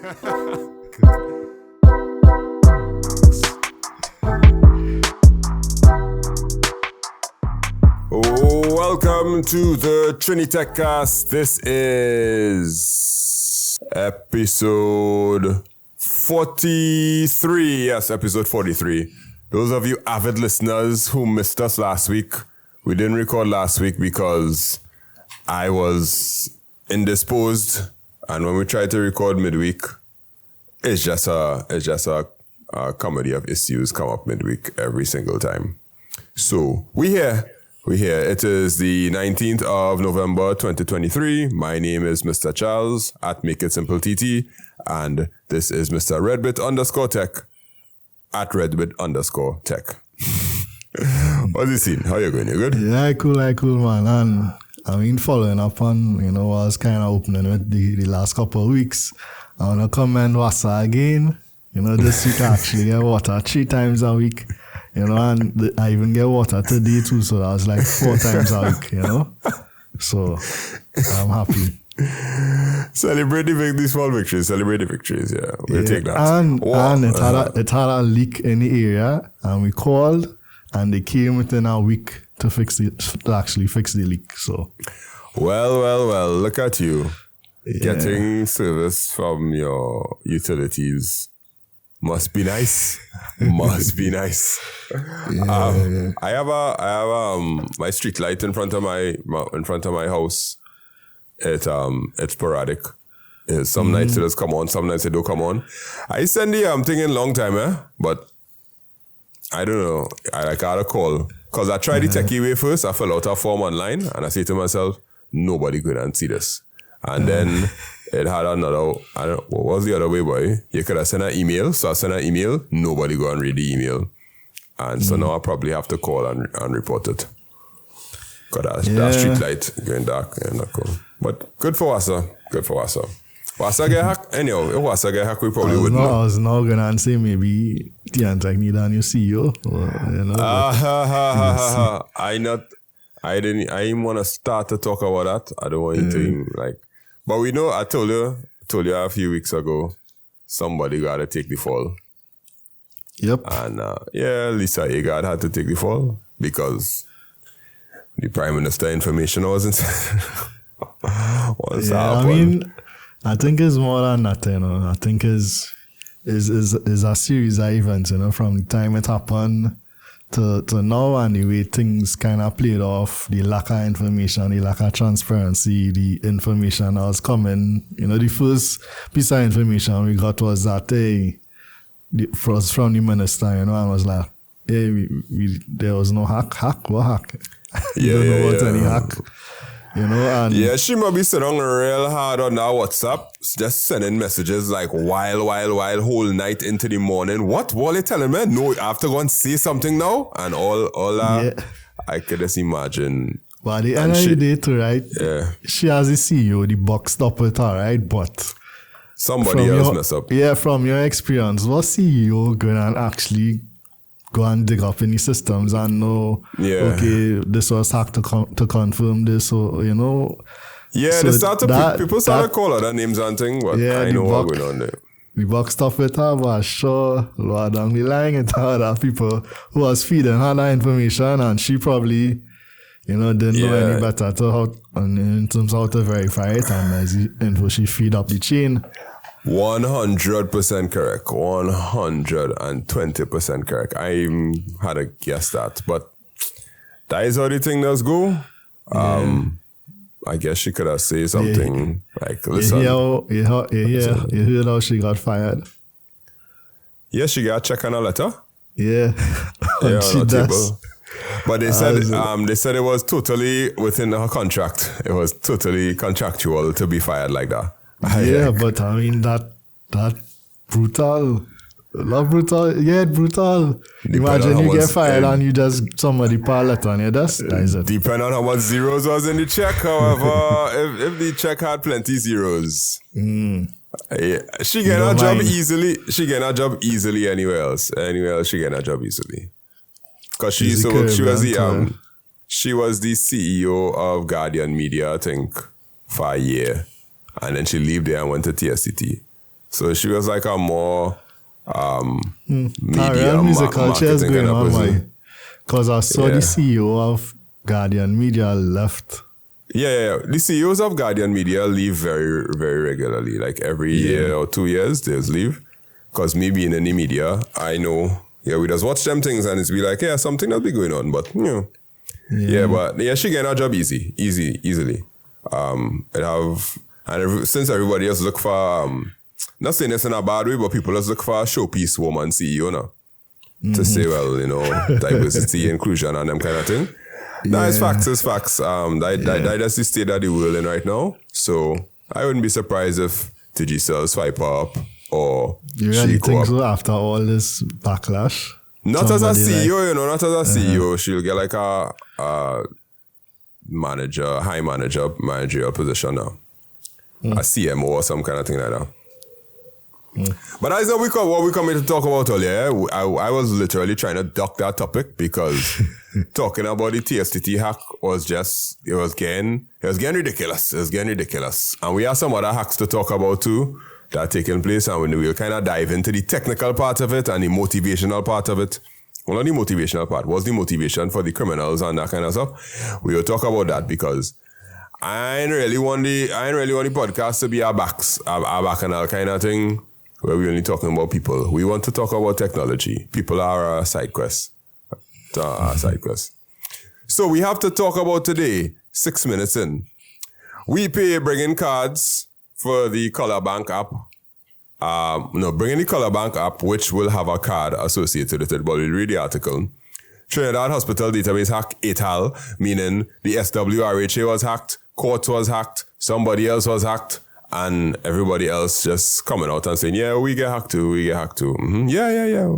Welcome to the Trinitech Cast. This is episode 43. Yes, episode 43. Those of you avid listeners who missed us last week, we didn't record last week because I was indisposed, and when we tried to record midweek, it's just a comedy of issues come up midweek every single time. So we here. It is the 19th of November 2023. My name is Mr. Charles at makeITsimpleTT, and this is Mr. Redbit_Tech at Redbit_Tech. What's the scene? How you going? You good? Yeah, cool, man. And I mean, following up on, I was kind of opening with the last couple of weeks. I want to commend Wasa again. This week I actually get water 3 times a week. And I even get water today too, so that was like 4 times a week, So I'm happy. Celebrate these small victories. Celebrate the victories, yeah. We'll take that. And it had a leak in the area, and we called, and they came within a week to actually fix the leak. So, well, look at you getting service from your utilities. Must be nice. Must be nice. I have my street light in front of my house. It's sporadic. Some nights it does come on, some nights it don't come on. I send the thing in long time, but I don't know. I gotta call because I tried the techie way first. I fill out a form online and I say to myself, nobody go and see this. And then it had another, what was the other way, boy? You could have sent an email. So I sent an email. Nobody go and read the email. And so now I probably have to call and report it. Because that street light going dark and not cool. But good for Wasa. Wasa get hacked? Anyhow, if Wasa get hacked, we probably wouldn't know. I was not going to say maybe Trinitech need a new CEO. I didn't want to start to talk about that. I don't want anything but we know, I told you a few weeks ago, somebody got to take the fall. Yep. And Lisa Agard had to take the fall because the Prime Minister information wasn't. I mean, I think it's more than that, I think is a series of events, from the time it happened to now, and the way things kind of played off, the lack of information, the lack of transparency, the information that was coming. The first piece of information we got was that from the minister, and was like, hey, there was no hack. What hack? You don't know what any hack. And she might be sitting real hard on that WhatsApp, just sending messages like while whole night into the morning. What you telling me? No, I have to go and say something now, and all that. Yeah. I could just imagine. But at the end of the day, too, right? Yeah. She has a CEO, the buck stop with her, right? But somebody else mess up. Yeah, from your experience, what CEO going and actually go and dig up in the systems and know, okay, this was hacked to confirm this, so, Yeah, so people started to call other names and things, but I know what's going on there. We buck stuff with her, but sure, Lord, down the line, it's other people who was feeding her that information, and she probably, didn't know any better in terms of how to verify it, and as the info she feed up the chain. 100% correct. 120% correct. I had to guess that, but that is how the thing does go. I guess she could have said something like, listen. You heard how she got fired? Yeah, she got a check on a letter. Yeah. On the table. But they said it was totally within her contract. It was totally contractual to be fired like that. Yeah, but I mean that brutal. Not brutal. Yeah, brutal. Imagine you get fired and you just somebody pilot on your desk. That is it. Depending on how much zeros was in the check, however, if the check had plenty zeros, she get a job easily. She get a job easily anywhere else. Anywhere else, she get a job easily. Because she was the CEO of Guardian Media, I think, for a year. And then she left there and went to TSTT. So she was like a more media Real music culture is marketing going kind of on, person. because I saw Yeah. the CEO of Guardian Media left. Yeah. The CEOs of Guardian Media leave very, very regularly. Like every year or 2 years, they just leave. Because me being in the media, I know, we just watch them things and it's be like, something will be going on. But, she getting her job easily. Since everybody else look for, not saying this in a bad way, but people just look for a showpiece woman CEO now. To say, diversity, inclusion and them kind of thing. That is facts. That's the state that the world in right now. So I wouldn't be surprised if TG sells swipe up or You really she go think up. so after all this backlash? Not as a Somebody CEO, not as a CEO. She'll get like a manager, managerial position now. A CMO or some kind of thing like that. But that's not what we come here to talk about earlier. I was literally trying to duck that topic because talking about the TSTT hack was getting ridiculous. It was getting ridiculous. And we have some other hacks to talk about too that are taking place, and we'll kind of dive into the technical part of it and the motivational part of it. Well, not the motivational part. What's the motivation for the criminals and that kind of stuff? We will talk about that because I ain't really want the podcast to be a bacchanal kind of thing where we're only talking about people. We want to talk about technology. People are a side quest. So we have to talk about today, 6 minutes in. Wipay bringing cards for the Color Bank app. Bringing the Color Bank app, which will have a card associated with it. But we'll read the article. Trinidad Hospital Database hack, ETAL, meaning the SWRHA was hacked, Court was hacked, somebody else was hacked, and everybody else just coming out and saying, we get hacked too. Mm-hmm. Yeah.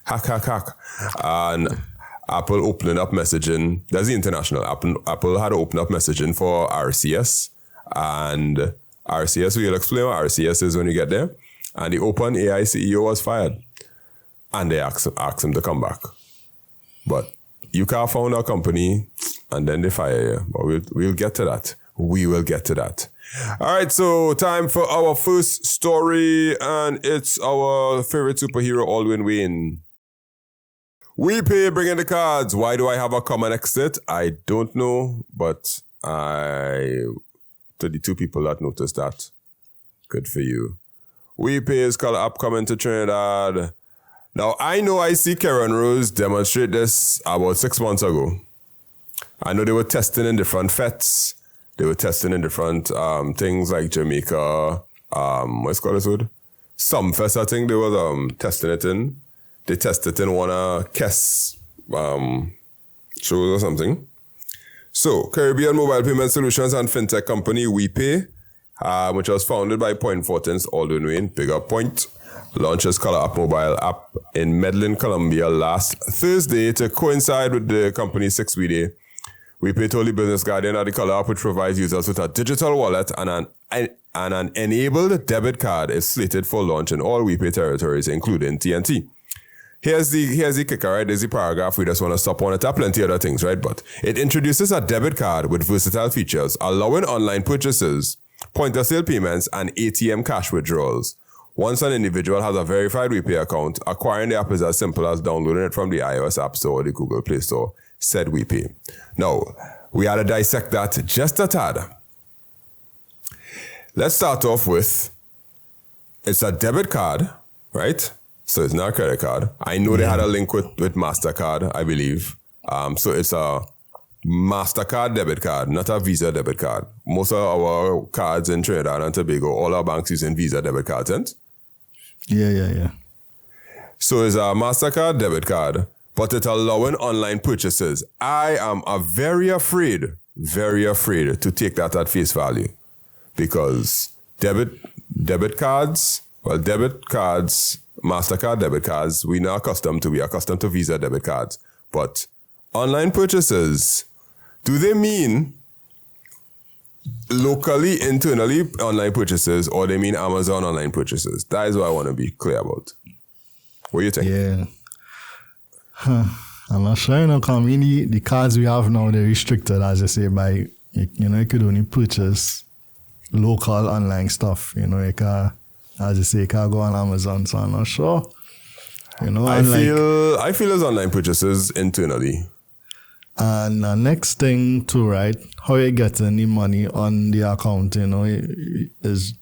Hack. And Apple opening up messaging. That's the international. Apple had to open up messaging for RCS. And RCS, we'll explain what RCS is when you get there. And the OpenAI CEO was fired. And they asked him to come back. But you can't found a company and then they fire you. But we'll get to that. We will get to that. All right, so time for our first story, and it's our favorite superhero, Alwyn Wayne. Wipay bringing the cards. Why do I have a common exit? I don't know, but to the two people that noticed that, good for you. Wipay's color app coming to Trinidad. Now, I see Karen Rose demonstrate this about 6 months ago. I know they were testing in different fetes. They were testing in different things like Jamaica, what's it called this word? Sumfest, I think they were testing it in. They tested it in one KES shows or something. So, Caribbean Mobile Payment Solutions and FinTech company Wipay, which was founded by Point Fortin's Alwyn Wayne, big up Point, launches Color App mobile app in Medellin, Colombia last Thursday to coincide with the company's 6-week day. Wipay told the Business Guardian that the Color App, which provides users with a digital wallet and an enabled debit card, is slated for launch in all Wipay territories, including TNT. Here's the kicker, right? There's the paragraph. We just want to stop on it. There are plenty of other things, right? But it introduces a debit card with versatile features, allowing online purchases, point-of-sale payments, and ATM cash withdrawals. Once an individual has a verified Wipay account, acquiring the app is as simple as downloading it from the iOS App Store or the Google Play Store, said Wipay. Now, we had to dissect that just a tad. Let's start off with, it's a debit card, right? So it's not a credit card. I know they had a link with MasterCard, I believe. So it's a MasterCard debit card, not a Visa debit card. Most of our cards in Trinidad and Tobago, all our banks using Visa debit cards, ain't? Yeah. So it's a MasterCard debit card, but it's allowing online purchases. I am very afraid to take that at face value, because debit cards, MasterCard debit cards, we are accustomed to Visa debit cards. But online purchases, do they mean locally, internally online purchases, or they mean Amazon online purchases? That is what I want to be clear about. What do you think? Yeah. I'm not sure, the cards we have now, they're restricted, as I say, by, you could only purchase local online stuff. You as you say, you can go on Amazon, so I'm not sure. You know, I feel there's online purchases internally. And the next thing too, right? How you getting the money on the account, you know, is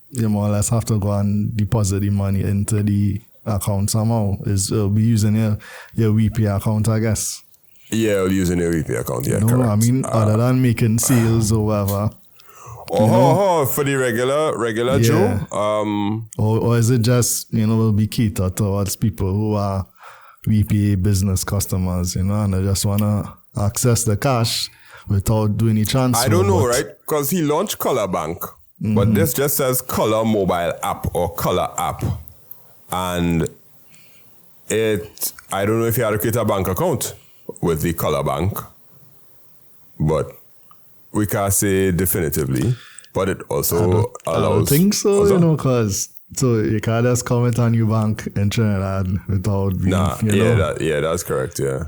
you more or less have to go and deposit the money into the account somehow. It'll be using your Wipay account, I guess. Yeah, I'll use your Wipay account, yeah, No, correct. I mean, other than making sales or whatever. For the regular Joe? Or is it just, you know, will be catered towards people who are Wipay business customers, you know, and they just want to access the cash without doing any transfer? I don't know, right? Because he launched Color Bank, but this just says Color Mobile App or Color App. And I don't know if you had to create a bank account with the Color Bank, but we can't say definitively. But it also allows... I don't think so, you know, because so you can't just comment on your bank in Trinidad without being, that's correct, yeah.